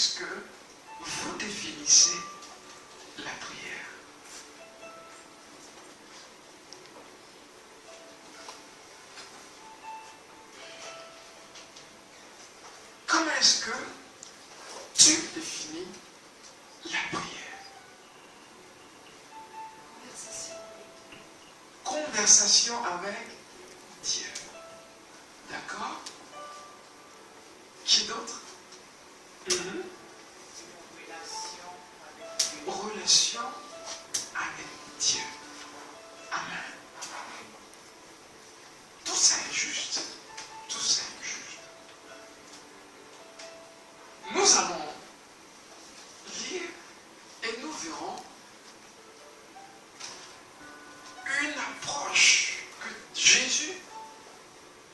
est-ce que vous définissez la prière? Comment est-ce que tu définis la prière? Conversation avec Dieu. D'accord? Qui d'autre? Relation avec Dieu. Amen. Tout ça est juste. Tout ça est juste. Nous allons lire et nous verrons une approche que Jésus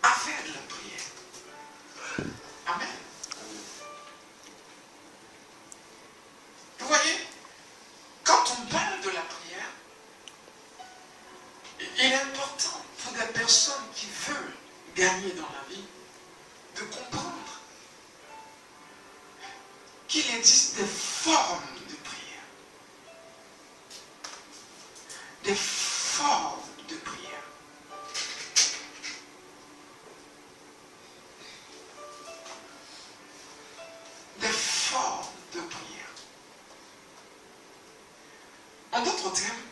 a fait de la prière. Amen. Vous voyez, quand on parle de la prière, il est important pour des personnes qui veulent gagner dans la vie de comprendre qu'il existe des formes de prière. Des formes de prière. Des formes de prière. En d'autres termes,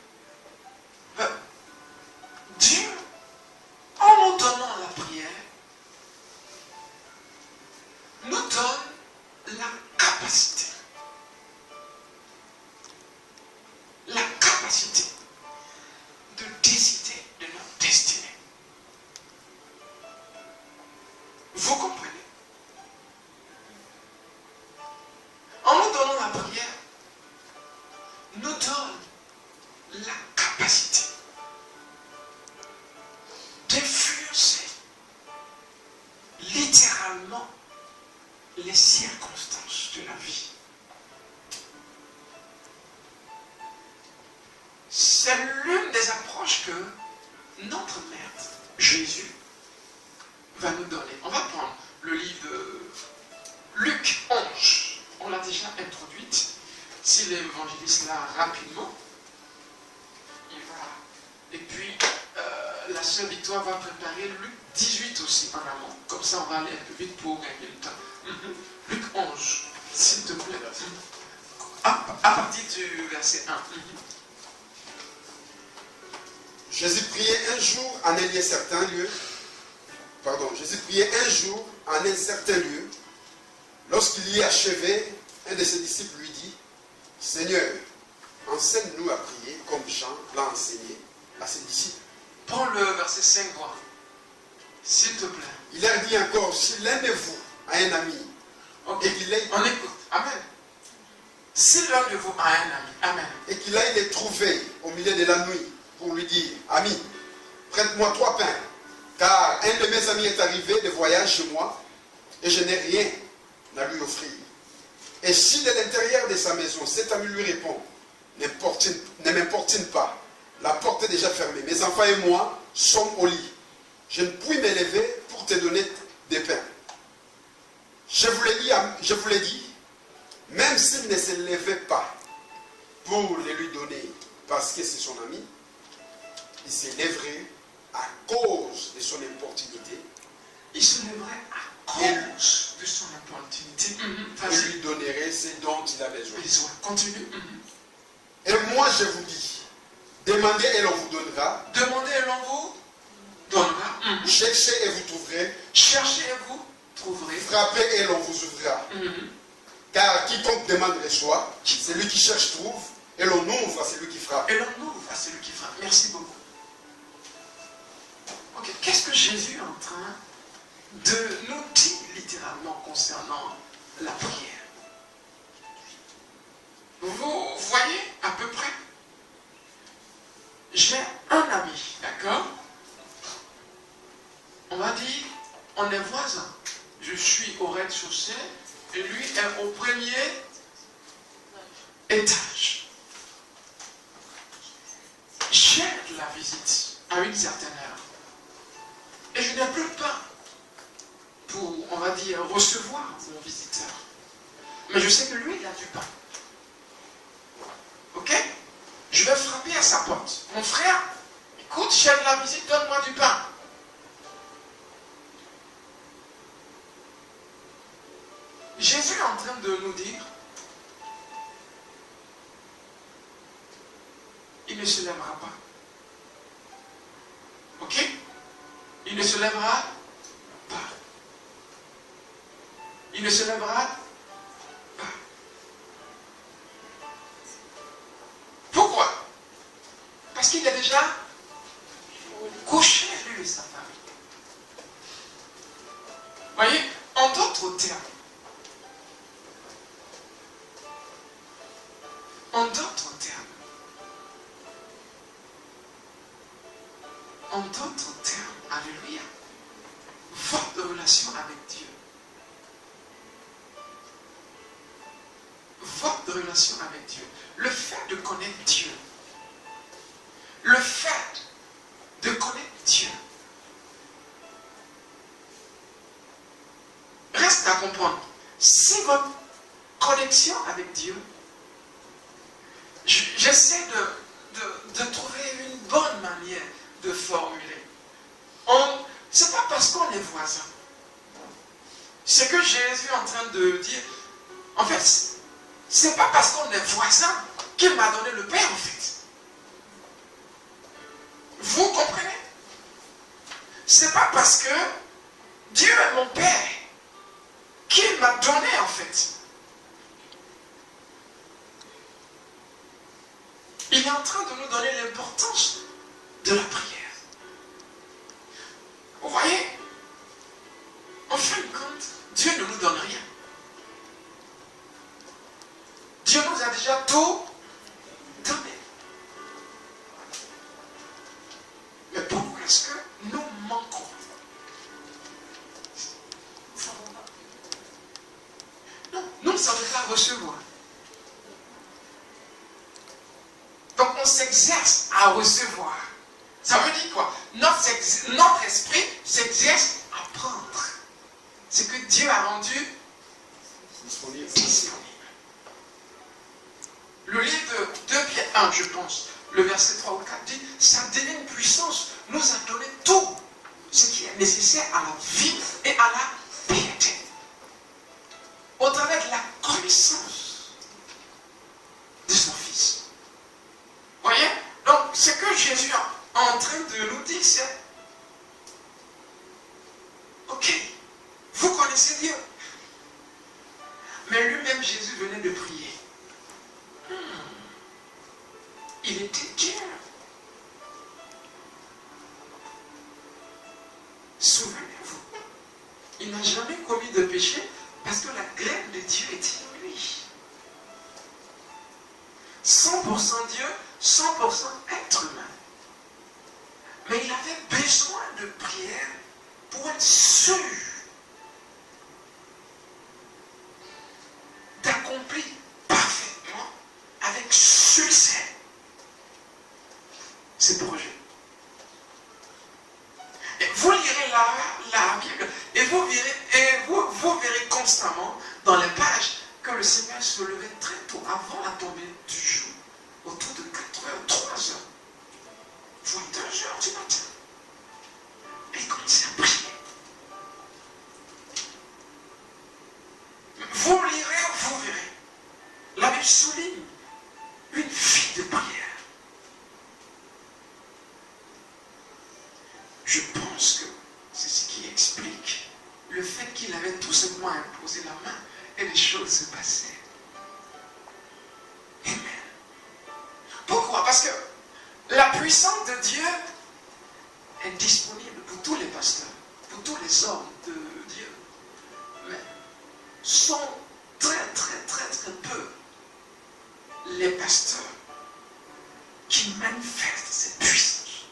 Dieu, en nous donnant la prière, nous donne la capacité de décider de notre destinée. Vous comprenez? En nous donnant la prière, nous donne la capacité d'influencer littéralement les circonstances de la vie. C'est l'une des approches que notre Maître Jésus va nous donner. On va prendre le livre de Luc 11. On l'a déjà introduite. Si l'évangéliste là rapidement, il va. Et puis, la sœur Victoire va préparer Luc 18 aussi en amont. Comme ça, on va aller un peu vite pour gagner le temps. Luc 11, s'il te plaît. À partir du verset 1. Jésus priait un jour en un certain lieu. Jésus priait un jour en un certain lieu. Lorsqu'il y achevait, un de ses disciples lui dit: Seigneur, enseigne-nous à prier comme Jean l'a enseigné à ses disciples. Prends le verset 5, voir. S'il te plaît. Il leur dit encore: si l'un de vous a un ami, et qu'il aille, on écoute. Amen. Si l'un de vous a un ami, amen, et qu'il aille les trouver au milieu de la nuit pour lui dire: ami, prête-moi 3 pains, car un de mes amis est arrivé de voyage chez moi et je n'ai rien à lui offrir. Et si de l'intérieur de sa maison, cet ami lui répond: ne m'importune pas, la porte est déjà fermée, mes enfants et moi sommes au lit, je ne puis me lever pour te donner des pains. Je vous l'ai dit, même s'il ne se levait pas pour les lui donner parce que c'est son ami, il se lèverait à cause de son importunité. Il se lèverait à cause de son importunité. Et lui donnerait ce dont il a besoin. Continue. Et moi je vous dis, demandez et l'on vous donnera. Demandez et l'on vous donnera. Cherchez et vous trouverez. Cherchez et vous trouverez. Frappez et l'on vous ouvrira. Car quiconque demande reçoit, celui qui cherche trouve, et l'on ouvre à celui qui frappe. Et l'on ouvre à celui qui frappe. Merci beaucoup. Ok, qu'est-ce que Jésus est en train de nous dire littéralement concernant la prière? Vous voyez à peu près? J'ai un ami, d'accord? On va dire, on est voisins. Je suis au rez-de-chaussée et lui est au premier étage. J'ai de la visite à une certaine heure. Et je n'ai plus pas pour, on va dire, recevoir mon visiteur. Mais je sais que il a du pain. Ok? Je vais frapper à sa porte. Mon frère, écoute, j'ai de la visite, donne-moi du pain. Jésus est en train de nous dire, il ne se lèvera pas. Ok? Il ne se lèvera pas. Il ne se lèvera pas. Pourquoi? Parce qu'il est déjà couché, lui et sa famille. Voyez, en d'autres termes, alléluia, votre relation avec Dieu, le fait de connaître Dieu, reste à comprendre. Si votre connexion avec Dieu, j'essaie de trouver une bonne manière de formuler. Ce n'est pas parce qu'on est voisins. Ce que Jésus est en train de dire, en fait, ce n'est pas parce qu'on est voisins qu'il m'a donné le Père, en fait. Vous comprenez? Ce n'est pas parce que Dieu est mon Père qu'il m'a donné, en fait. Il est en train de nous donner l'importance de la prière. Vous voyez, en fin de compte, Dieu ne nous donne rien. Dieu nous a déjà tout donné. Mais pourquoi est-ce que nous manquons? Non, nous ne savons pas recevoir. Donc on s'exerce à recevoir. Ça veut dire quoi? Notre esprit s'exerce à prendre ce que Dieu a rendu disponible. Le livre de 2 Pierre 1, je pense, le verset 3 ou 4 dit, sa divine puissance nous a donné tout ce qui est nécessaire à la vie et à la piété. Au travers de la connaissance de son Fils. Voyez? Donc, ce que Jésus est en train de nous dire, c'est ok, vous connaissez Dieu. Mais lui-même, Jésus venait de prier. Il était Dieu. Souvenez-vous, il n'a jamais commis de péché parce que la graine de Dieu était en lui. 100% Dieu, 100% être humain. Mais il avait besoin de prière pour être sûr d'accomplir parfaitement, avec succès, ses projets. Et vous lirez la Bible et vous verrez constamment dans les pages que le Seigneur se levait très tôt avant la tombée du jour, autour de 4h, 3h, voire 2h du matin. Et il commençait à prier. Vous lirez, vous verrez. La Bible souligne une vie de prière. Je pense que c'est ce qui explique le fait qu'il avait tout simplement imposé la main et les choses se passaient. Amen. Pourquoi? Parce que la puissance de Dieu est disponible pour tous les pasteurs, pour tous les hommes de Dieu. Mais sont très peu les pasteurs qui manifestent cette puissance.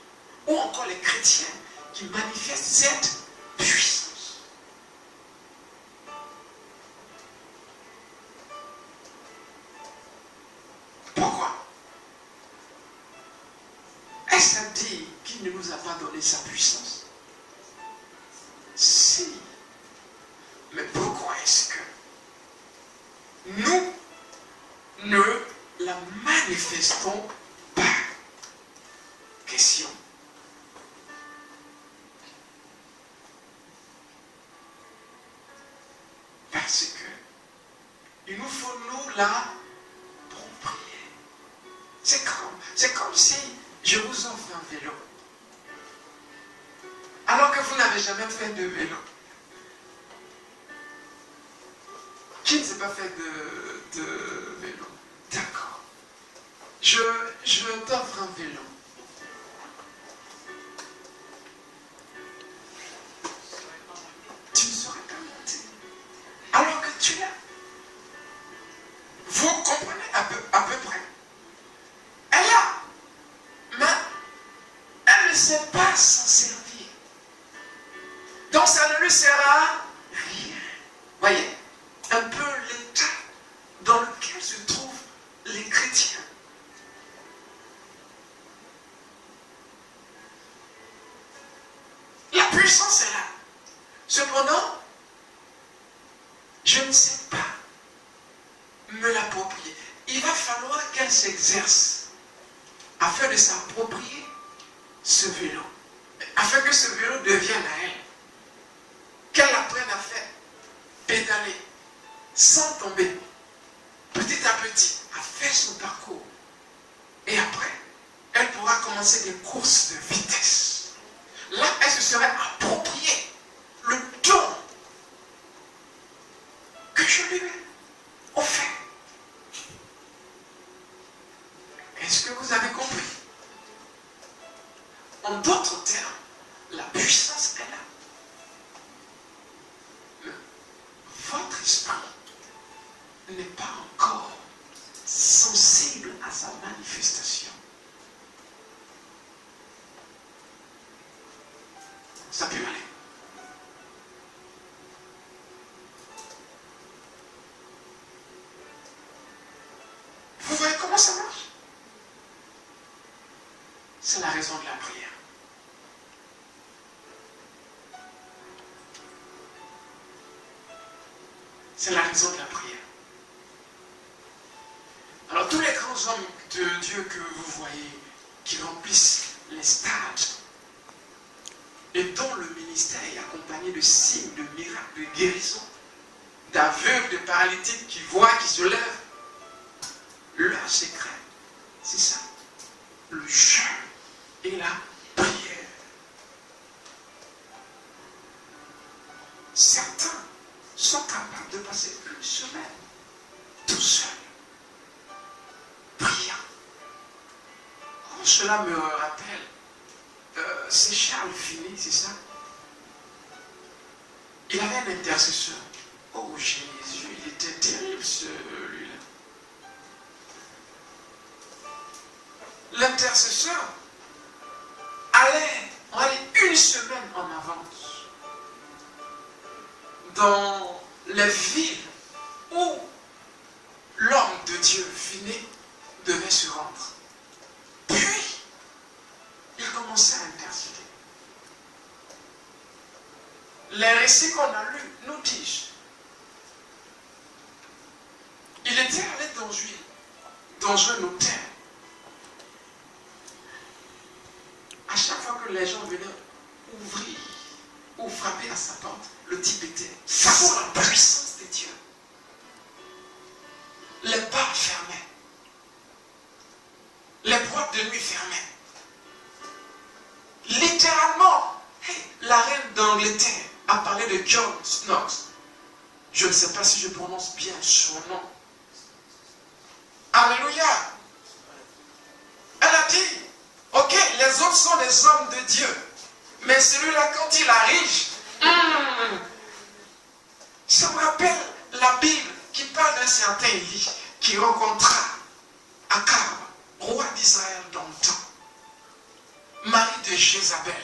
Ou encore les chrétiens qui manifestent cette puissance. Pourquoi? Est-ce à dire qu'il ne nous a pas donné sa puissance? Si. Mais pourquoi est-ce que nous ne la manifestons pas. Question. Parce que il nous faut nous l'approprier. C'est comme si je vous offre un vélo. Alors que vous n'avez jamais fait de vélo. Qui ne s'est pas fait de vélo? D'accord. Je t'offre un vélo. Tu ne saurais pas monter. Alors que tu l'as. Vous comprenez à peu près. Elle a. Mais elle ne sait pas s'en servir. Donc ça ne lui sert à rien. Voyez, un peu l'état dans lequel se trouvent les chrétiens. La puissance est là. Cependant, je ne sais pas me l'approprier. Il va falloir qu'elle s'exerce afin de s'approprier ce vélo. Afin que ce vélo devienne à elle. Qu'elle apprenne à faire pédaler sans tomber, petit à petit, à faire son parcours. Et après, elle pourra commencer des courses de vitesse. Là, elle se serait appropriée le don que je lui ai offert. Est-ce que vous avez compris? En d'autres termes, la puissance est là. Votre esprit n'est pas encore sensible à sa manifestation. Ça peut aller. Vous voyez comment ça marche? C'est la raison de la prière. C'est la raison de la prière. Alors tous les grands hommes de Dieu que vous voyez, qui remplissent les stades, et dont le ministère est accompagné de signes, de miracles, de guérison, d'aveugles, de paralytiques qui voient, qui se lèvent, leur secret, c'est ça. Le jeûne et la prière. Certains sont capables de passer une semaine tout seuls, priant. Oh, cela me rappelle, c'est Charles Finet, c'est ça? Il avait un intercesseur. Oh Jésus, il était terrible celui-là. L'intercesseur allait une semaine en avance dans les villes où l'homme de Dieu Finet devait se rendre. Puis, il commençait à intercéder. Les récits qu'on a lus nous disent, il était allé dans un hôtel. À chaque fois que les gens venaient ouvrir ou frapper à sa porte, le type était face à la puissance de Dieu. Les bars fermaient. Les boîtes de nuit fermaient. Littéralement, la reine d'Angleterre a parlé de John Knox. Je ne sais pas si je prononce bien son nom. Alléluia. Elle a dit, ok, les autres sont des hommes de Dieu. Mais celui-là, quand il arrive, ça me rappelle la Bible qui parle d'un certain Élie qui rencontra Akab, roi d'Israël dans le temps, mari de Jézabel.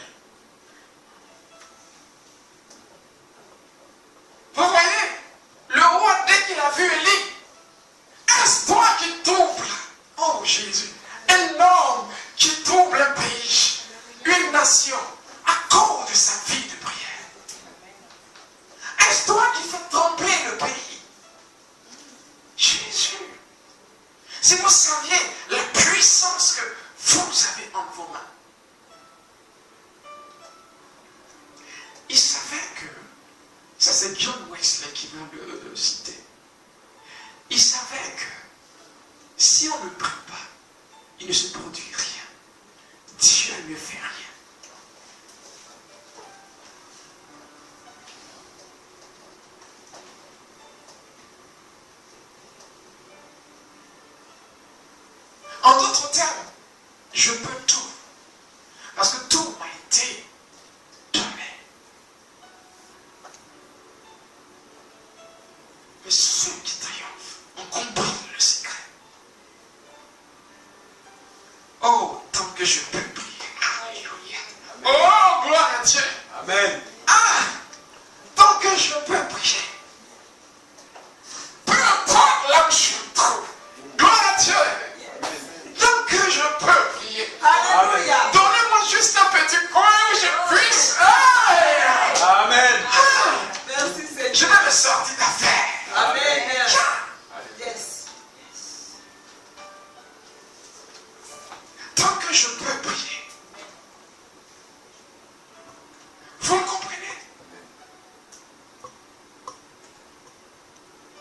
Vous voyez, le roi, dès qu'il a vu Élie, est-ce toi qui trouble, oh Jésus, un homme qui trouble un pays, une nation, à cause de sa vie de prière. Est-ce toi qui fais trembler le pays? Jésus. Si vous saviez la puissance que vous avez entre vos mains. Il savait que, ça c'est John Wesley qui vient de le citer, il savait que si on ne prie pas, il ne se produit rien. Dieu ne fait rien. En d'autres termes, je peux tout. Parce que tout m'a été donné. Mais ceux qui triomphent ont compris le secret. Oh, tant que je peux prier. Alléluia. Oh, gloire à Dieu. Amen. Ah, tant que je peux prier. Peu importe là où je me trouve. Gloire à Dieu. Tant que je peux prier. Alléluia. Donnez-moi juste un petit coin où je puisse. Ah, Amen. Merci Seigneur. je vais me sortir d'affaire. Amen. Ah, Yes. tant que je peux prier. Vous le comprenez?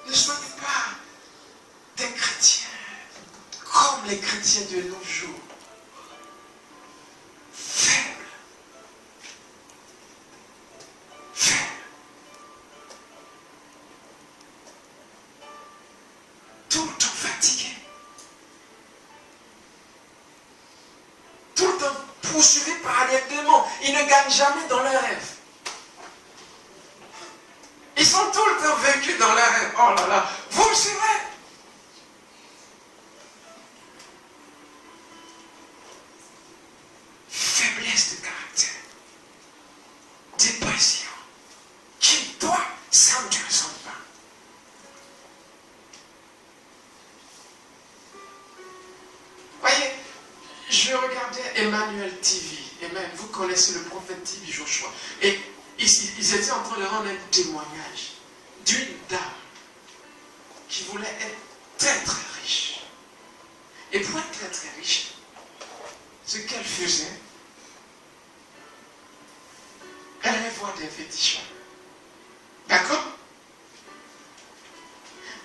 Ne soyez pas des chrétiens comme les chrétiens de nos jours. Faibles. Faibles. Tout le temps fatigués. Tout le temps poursuivis par des démons. Ils ne gagnent jamais dans leurs rêves. Ils sont tout le temps vécus dans leurs rêves. Oh là là, vous le savez. Faiblesse de caractère. Dépression. Qui doit s'enduire son pain. Voyez, je regardais Emmanuel TV. Amen. Vous connaissez le prophète TV Joshua. Et ils étaient en train de rendre un témoignage d'une dame qui voulait être très très riche. Et pour être très très riche, ce qu'elle faisait, elle allait voir des féticheurs. D'accord?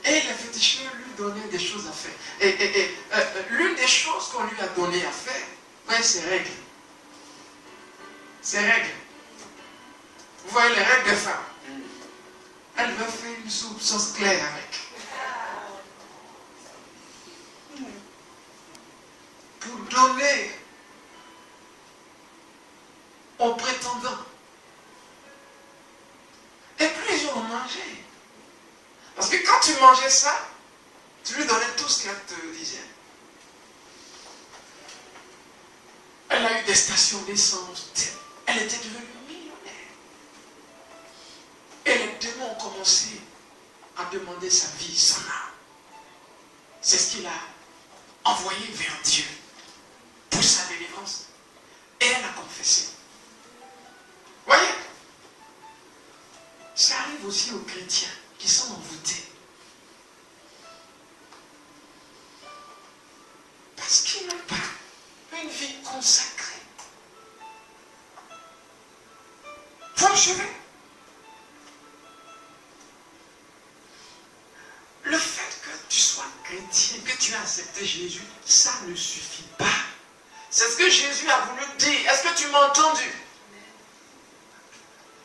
Et les féticheurs lui donnaient des choses à faire. Et l'une des choses qu'on lui a donné à faire, ouais, c'est règles. C'est règles. Vous voyez les règles des femmes. Elle va faire une soupe sauce claire avec. Pour donner aux prétendants. Et plusieurs ont mangé. Parce que quand tu mangeais ça, tu lui donnais tout ce qu'elle te disait. Elle a eu des stations d'essence. Elle était devenue millionnaire. Et les démons ont commencé à demander sa vie, son âme. C'est ce qu'il a envoyé vers Dieu pour sa délivrance. Et elle a confessé. Voyez, ça arrive aussi aux chrétiens qui sont envoûtés. Parce qu'ils n'ont pas une vie consacrée. Vous le savez. Le fait que tu sois chrétien, que tu aies accepté Jésus, ça ne suffit pas. C'est ce que Jésus a voulu dire. Est-ce que tu m'as entendu?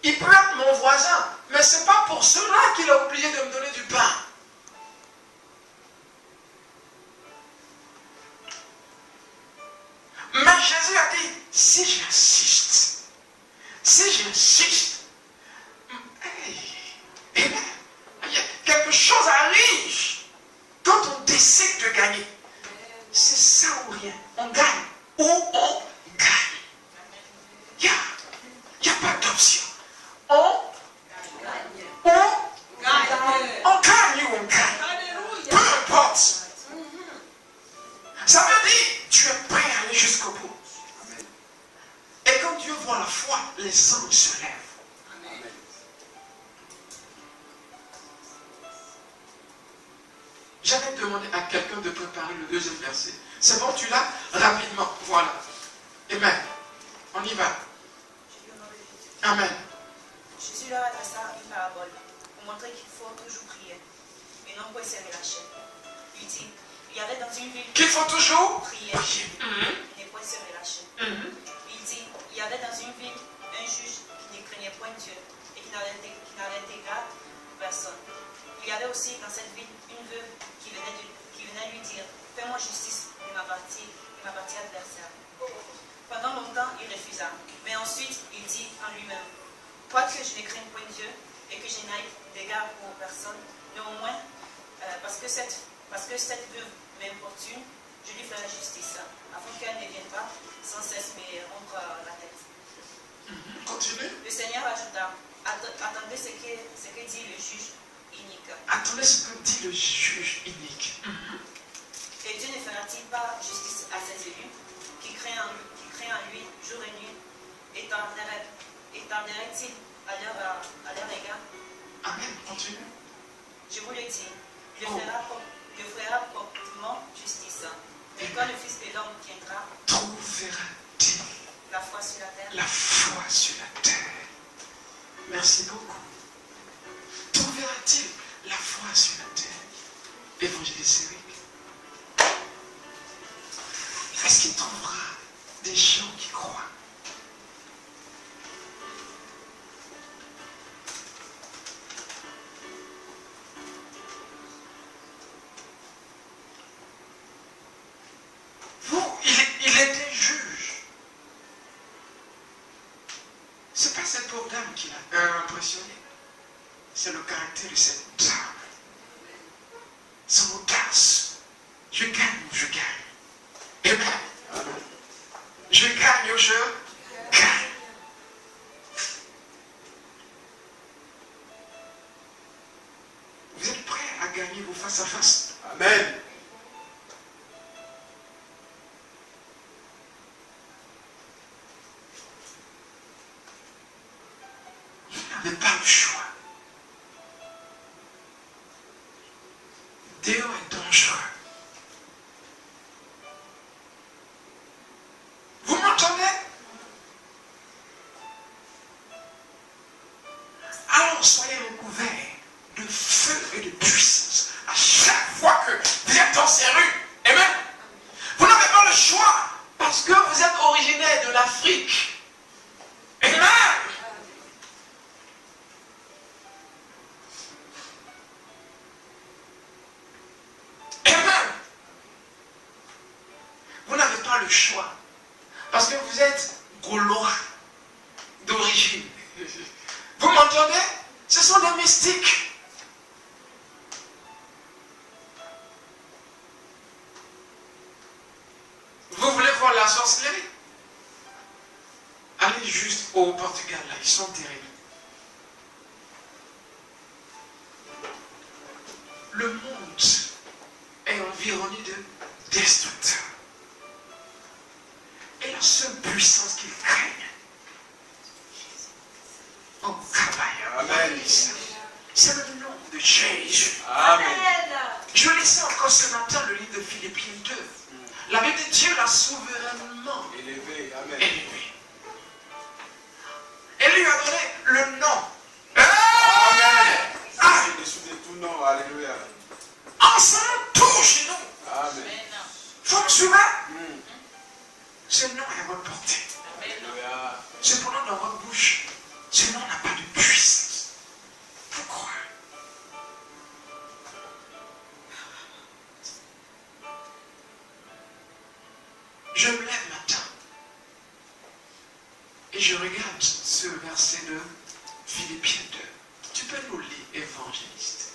Il peut être mon voisin, mais ce n'est pas pour cela qu'il a oublié de me donner du pain. Mais Jésus a dit, si j'insiste, eh bien, quelque chose arrive quand on décide de gagner. C'est ça ou rien. On gagne ou on gagne. Il n'y a pas d'option. On gagne ou on gagne. Peu importe. Ça veut dire, tu es prêt à aller jusqu'au bout. Et quand Dieu voit la foi, les anges se lèvent. J'avais demandé à quelqu'un quelqu'un de préparer le deuxième verset. C'est bon, tu l'as? Rapidement, voilà. Amen. On y va. Amen. Jésus leur adressa une parabole pour montrer qu'il faut toujours prier et non pas serrer la chair. Il dit, il y avait dans une ville Qu'il faut toujours prier prier. et ne point serrer la chair. Mhm. Il dit, il y avait dans une ville un juge qui ne craignait point Dieu et qui n'avait d'égard personne. Il y avait aussi dans cette ville une veuve qui venait lui dire, fais-moi justice de ma partie adversaire. Pendant longtemps, il refusa. Mais ensuite, il dit en lui-même, quoique je ne craigne point Dieu et que je n'aille d'égard pour personne, néanmoins, parce que cette veuve m'importune, je lui ferai justice, afin qu'elle ne vienne pas sans cesse me rompre la tête. Continue. Le Seigneur ajouta, attendez ce que dit le juge inique. Attendez ce que dit le juge inique. Et Dieu ne fera-t-il pas justice à ses élus, qui craignent en lui jour et nuit, et tarderait-il à leur égard? Amen. Continue. Je vous le dis, il fera promptement justice. Et quand le Fils de l'homme viendra, Trouvera-t-il la foi sur la terre? la foi sur la terre? Merci beaucoup. Trouvera-t-il la foi sur la terre? Évangéliste Eric. Est-ce qu'il trouvera des gens qui croient? Il était juge. C'est pas cette pauvre dame qui l'a impressionné. C'est le caractère de cette dame. Son audace. Je gagne ou je gagne. Amen. Je gagne ou je gagne. Vous êtes prêts à gagner vos face à face? Amen. Vous n'avez pas le choix. Dieu est dangereux. Vous m'entendez? Alors soyez recouverts de feu et de puissance à chaque fois que vous êtes dans ces rues. Amen. Vous n'avez pas le choix parce que vous êtes originaire de l'Afrique. Amen. Amen. Vous n'avez pas le choix parce que vous êtes gaulois d'origine. Vous m'entendez? Ce sont des mystiques. Vous voulez voir la sorcellerie? Allez juste au Portugal, là, ils sont terribles. Le monde est environné de destructeurs. Et la seule puissance qu'ils craignent, oh, Amen. c'est le nom de Jésus. Amen. Je lisais encore ce matin le livre de Philippiens 2. La Bible dit Dieu l'a souverainement Élevé. Amen. élevé. Et lui a donné le nom. Amen. Ah, C'est au-dessus de tout nom. Alléluia. ensemble, tout chez nous. Amen. Vous me suivez? Ce nom est votre portée. Alléluia. Cependant, dans votre bouche, ce nom n'a pas de puissance. Pourquoi? Je me lève matin et je regarde ce verset de Philippiens 2. Tu peux nous lire, évangéliste.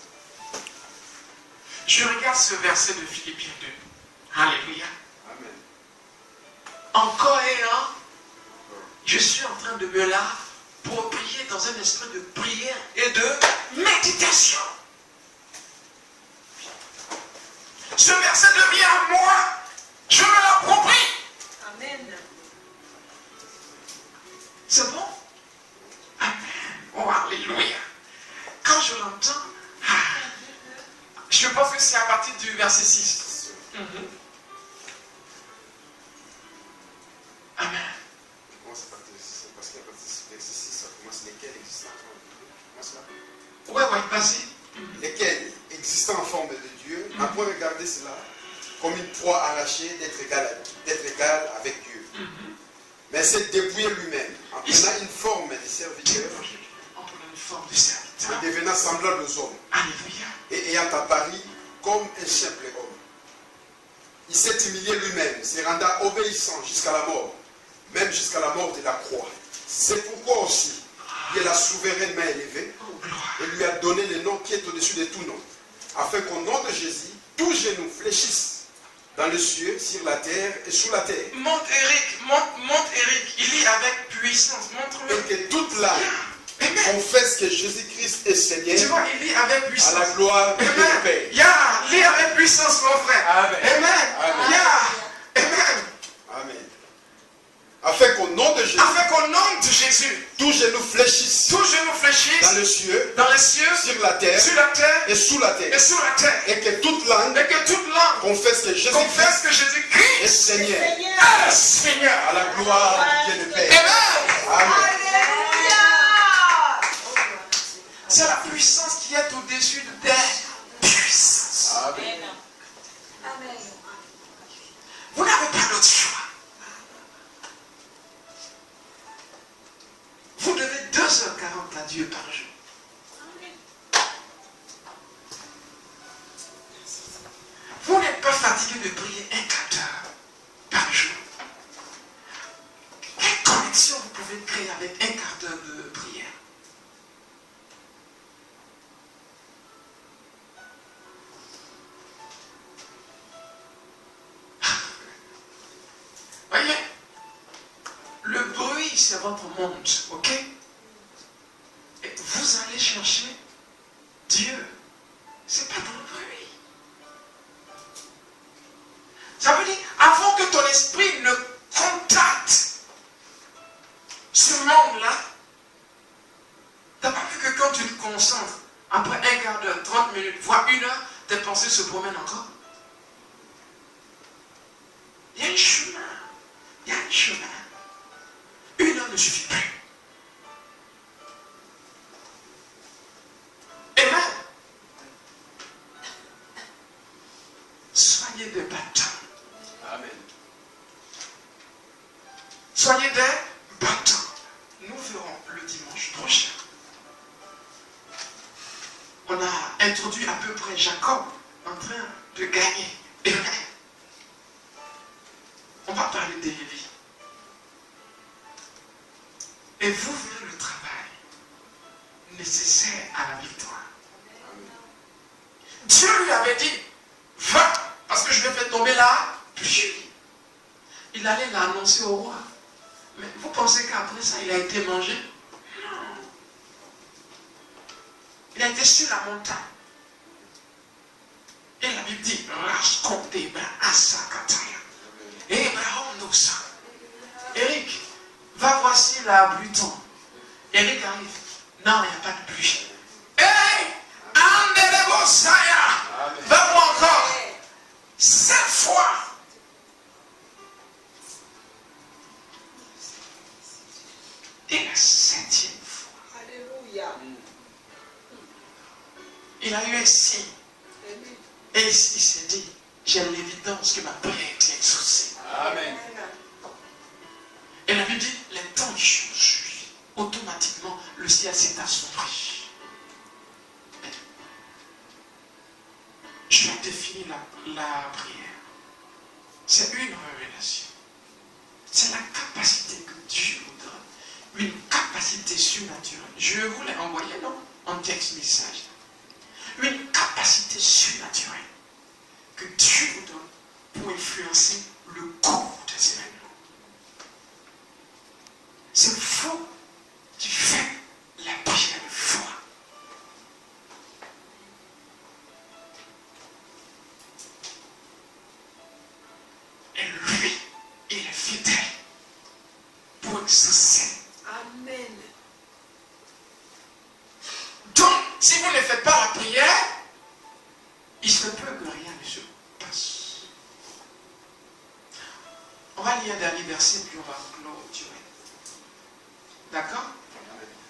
Je regarde ce verset de Philippiens 2. Alléluia. Amen. Encore et je suis en train de me l'approprier dans un esprit de prière et de méditation. Ce verset devient à moi. Je me l'approprie. Amen. C'est bon? Amen. Oh, alléluia. Quand je l'entends, je pense que c'est à partir du verset 6. Mhm. Amen. Comment c'est parti? Parce qu'il y a participé ici, ça commence lesquels existent en forme de Dieu. Ouais, vas-y. Lesquels existant en forme de Dieu, n'a point regardé cela comme une proie arrachée d'être égal avec Dieu. Mais c'est dépouiller lui-même en prenant une forme de serviteur, En prenant une forme de serviteur. en devenant semblable aux hommes, Alléluia. et ayant apparu comme un simple homme. Il s'est humilié lui-même, se rendant obéissant jusqu'à la mort, même jusqu'à la mort de la croix. C'est pourquoi aussi il a souverainement élevé Oh, gloire. et lui a donné le nom qui est au-dessus de tout nom, afin qu'au nom de Jésus, tous genoux fléchissent dans les cieux, sur la terre et sous la terre, Monte Eric, il lit avec puissance, montre-le. et que toute langue confesse que Jésus-Christ est Tu Seigneur, vois, il lit avec à puissance. la gloire de Dieu le Amen. Père. Yeah, lis avec puissance, mon frère. Amen. Amen. Amen. Yeah. Amen. Amen. Afin qu'au nom de Jésus, Afin qu'au nom de Jésus, tous genoux fléchissent tous genoux dans fléchissent les cieux, dans les cieux, sur la terre sur la terre et sous la et terre, sur la terre. et que toute langue Et que toute langue confesse que confesse Jésus-Christ que est Jésus-Christ Seigneur, est Seigneur. à la gloire de Dieu le Père. Amen. Amen. C'est la puissance qui est au-dessus des puissances. Amen. Vous n'avez pas d'autre choix. Vous devez 2h40 à Dieu par jour. Vous n'êtes pas fatigué de prier un quart d'heure par jour. Quelle connexion vous pouvez créer avec un quart d'heure de prière? Voyez, le bruit, c'est votre monde, ok? Et vous allez chercher Dieu. C'est pas dans le bruit. Ça veut dire, avant que ton esprit ne contacte ce monde-là, t'as pas vu que quand tu te concentres, après un quart d'heure, 30 minutes, voire 1 heure, tes pensées se promènent encore? Il y a un chemin. Il y a un chemin. 1 heure ne suffit plus. Amen. Soyez des battants. Amen. Soyez des battants. Nous verrons le dimanche prochain. On a introduit à peu près Jacob en train de gagner. Amen. On va parler d'Élie. Et vous verrez le travail nécessaire à la victoire. Dieu lui avait dit, va, parce que je vais faire tomber la pluie. Il allait l'annoncer au roi. Mais vous pensez qu'après ça, il a été mangé? Non. Il a été sur la montagne. Et la Bible dit, et Abraham nous ça. Eric, va voici la Bluton. Eric arrive. Non, il n'y a pas de pluie. Hey! Andelebo Saya! Va-moi encore. 7 fois. Et la 7e fois. Alléluia. Il a eu un signe. Et il s'est dit, j'ai l'évidence que ma prière est exaucée. Amen. Et la Bible dit, les temps changent. Automatiquement, le ciel s'est assombri. Je vais définir la prière. C'est une révélation. C'est la capacité que Dieu vous donne. Une capacité surnaturelle. Je vous l'ai envoyé, non? En texte message. Une capacité surnaturelle que Dieu vous donne pour influencer le cours des événements. C'est vous qui faites la prière de foi. Et lui, il est fidèle pour exaucer. Amen. Donc, si vous ne faites pas la prière, il se peut que rien ne se passe. lire un dernier verset, puis on va clôturer. D'accord?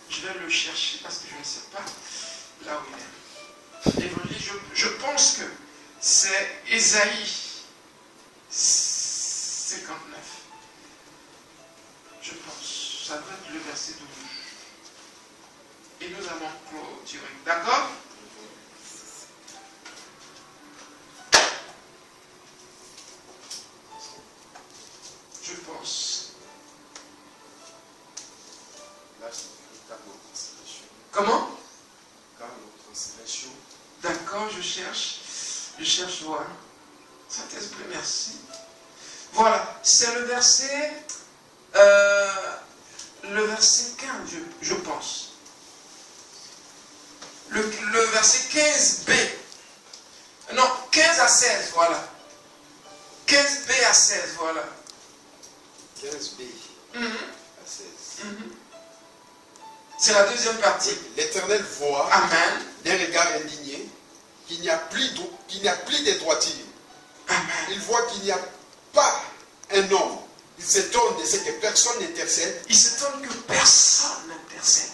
Je vais le chercher parce que je ne sais pas là où il est. Évangile, je pense que c'est Ésaïe 59. Je pense. Ça doit être le verset 12. Et nous allons clôturer. D'accord? Je pense. Là, c'est Carlo Translation. Comment? Carlo Translation. D'accord, je cherche, voilà. Saint-Esprit, merci. Voilà, c'est le verset 15, je pense. Le verset 15b. Non, 15 à 16, voilà. 15b à 16, voilà. 15b Mhm, à 16. mhm. C'est la deuxième partie. L'Éternel voit Amen. d'un regard indigné qu'il n'y a plus de droiture. Amen. Il voit qu'il n'y a pas un homme. Il s'étonne de ce que personne n'intercède, Il s'étonne que personne n'intercède.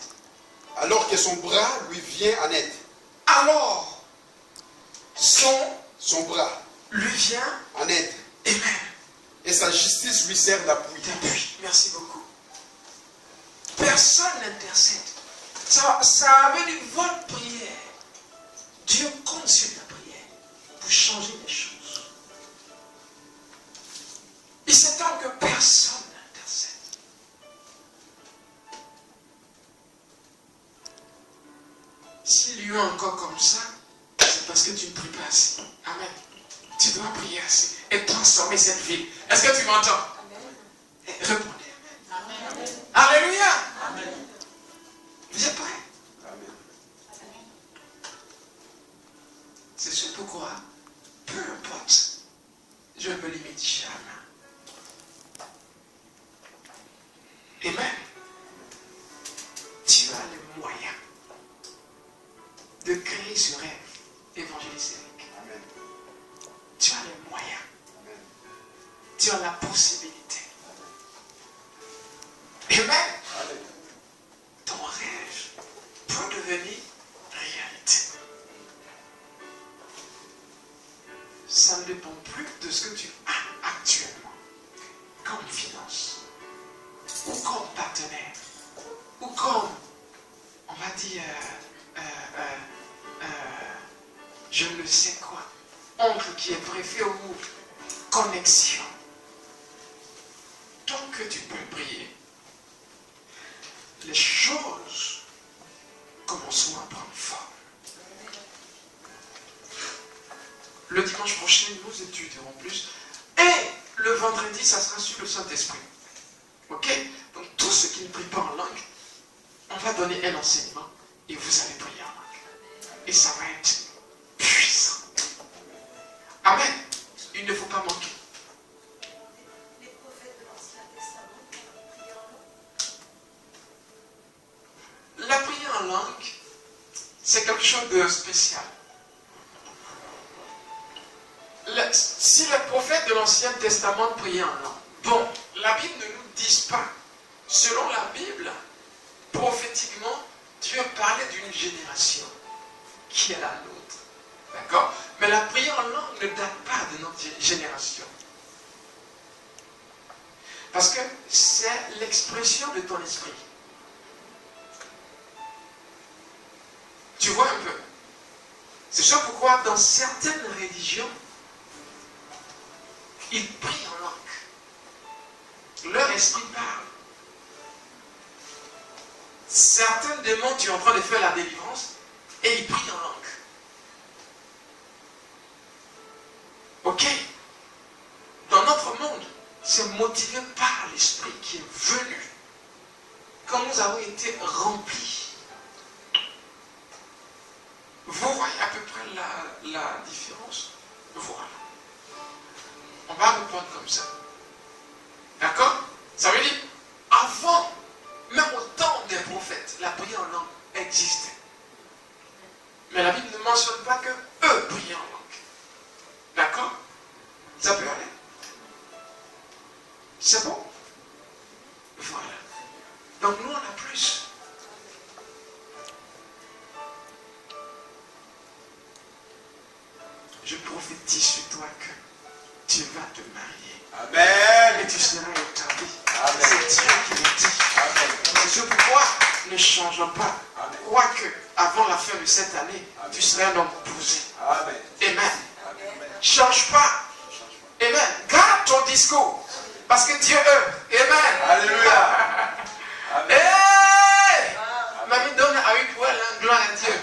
alors que son bras lui vient en aide. Alors, Son bras lui vient, en aide. Amen. Et sa justice lui sert d'appui. D'appui. Merci beaucoup. Personne n'intercède. Ça veut dire votre prière. Dieu compte sur la prière pour changer les choses. Il s'étonne que personne n'intercède. S'il y a encore comme ça, c'est parce que tu ne pries pas assez. Amen. Tu dois prier assez et transformer cette ville. Est-ce que tu m'entends? Répondez. Amen. Alléluia. Amen. Vous êtes prêts? Amen. C'est ce pourquoi, peu importe, je ne me limite jamais. Amen. Tu as les moyens de créer ce rêve évangélistique. Amen. Tu as les moyens. Amen. Tu as la possibilité. Amen. Amen. Ton rêve peut devenir réalité. Ça ne dépend plus de ce que tu as actuellement comme finance, ou comme partenaire, ou comme, on va dire, je ne sais quoi, oncle qui est préfet ou connexion. Tant que tu peux prier, les choses commenceront à prendre forme. Le dimanche prochain, nous étudierons plus. Et le vendredi, ça sera sur le Saint-Esprit. Ok? Donc, tous ceux qui ne prient pas en langue, on va donner un enseignement et vous allez prier en langue. Et ça va être puissant. Amen. Il ne faut pas manquer. Les prophètes de l'Ancien Testament priaient en langue. La prière en langue, c'est quelque chose de spécial. Si les prophètes de l'Ancien Testament priaient en langue, bon, la Bible ne nous dit pas. Selon la Bible, prophétiquement, Dieu parlait d'une génération qui est la nôtre. D'accord? Mais la prière en langue ne date pas de notre génération. Parce que c'est l'expression de ton esprit. Tu vois un peu? C'est ça pourquoi dans certaines religions, ils prient en langue. Leur esprit parle. Certains démons, tu es en train de faire la délivrance et ils prient en langue. Ok? Dans notre monde, c'est motivé par l'esprit qui est venu. Quand nous avons été remplis. Vous voyez à peu près la différence? Voilà. On va répondre comme ça. D'accord? Ça veut dire, avant, même au temps des prophètes, la prière en langue existait. Mais la Bible ne mentionne pas que eux priaient en langue. D'accord? Ça peut aller? C'est bon? Voilà. Donc nous, on a plus. Je prophétise sur toi que tu vas te marier. Amen. Et tu seras établi. Amen. C'est Dieu qui l'a dit. Amen. C'est pourquoi ne changeons pas. Amen. Quoique, avant la fin de cette année, Amen. tu seras un homme posé. Amen. Amen. Amen. Change pas. Amen. Garde ton discours. Parce que Dieu œuvre. Amen. Alléluia. Amen. Hey! Mamie donne à une poêle, gloire à Dieu.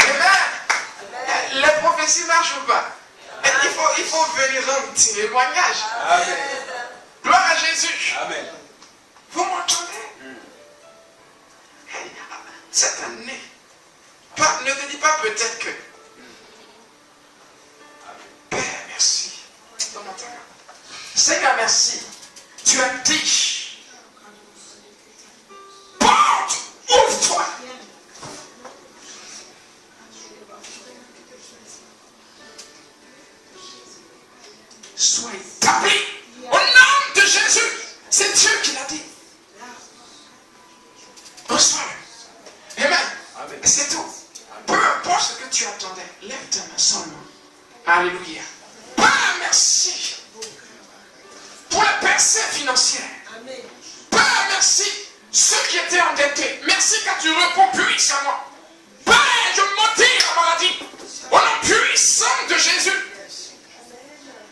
Amen. Les prophéties ne marchent pas. Et il faut venir rendre témoignage. Amen. Gloire à Jésus. Amen. Vous m'entendez? Hey, cette année, ne te dis pas peut-être que. Père, merci. Donne-moi ta main. Seigneur, merci. Tu as dit. Porte, ouvre-toi. Sois établi au nom de Jésus. C'est Dieu qui l'a dit. Reçois-le. Amen. Amen. C'est tout. Peu importe ce que tu attendais, lève ta main sans nom. Alléluia. Père, merci pour les percées financières. Père, merci ceux qui étaient endettés. Merci car tu réponds puissamment. Père, je maudis la maladie. Au nom puissant de Jésus.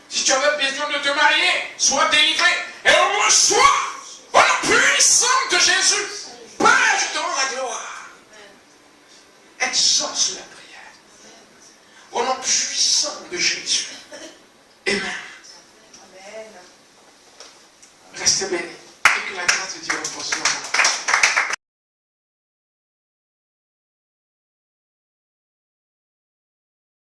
Si tu avais besoin de te marier, sois délivré et reçois au nom puissant de Jésus. Père, je te rends la gloire. Exauce la prière. Au nom puissant de Jésus.